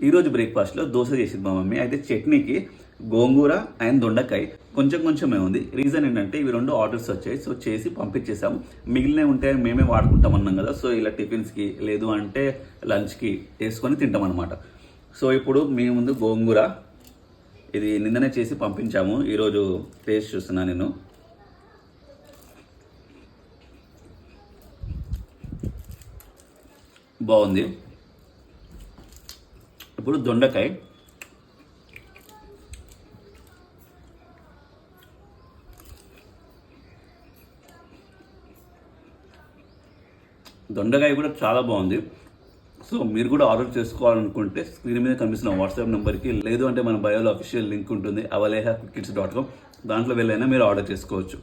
ఈరోజు బ్రేక్ఫాస్ట్లో దోశ చేసింది మా మమ్మీ. అయితే చట్నీకి గోంగూర అండ్ దొండకాయ కొంచెమే ఉంది. రీజన్ ఏంటంటే ఇవి 2 ఆర్డర్స్ వచ్చాయి. సో చేసి పంపించేసాము. మిగిలినవి ఉంటే మేమే వాడుకుంటాం అన్నాం కదా. సో ఇలా టిఫిన్స్కి లేదు అంటే లంచ్కి వేసుకొని తింటాం అనమాట. సో ఇప్పుడు మీ ముందు గోంగూర ఇది నిన్ననే చేసి పంపించాము. ఈరోజు టేస్ట్ చూస్తున్నా నేను. బాగుంది. ఇప్పుడు దొండకాయ కూడా చాలా బాగుంది. సో మీరు కూడా ఆర్డర్ చేసుకోవాలనుకుంటే స్క్రీన్ మీద కనిపిస్తున్న వాట్సాప్ నెంబర్కి, లేదు అంటే మన బయోలో అఫీషియల్ లింక్ ఉంటుంది avalehacookkids.com, దాంట్లో వెళ్ళైనా మీరు ఆర్డర్ చేసుకోవచ్చు.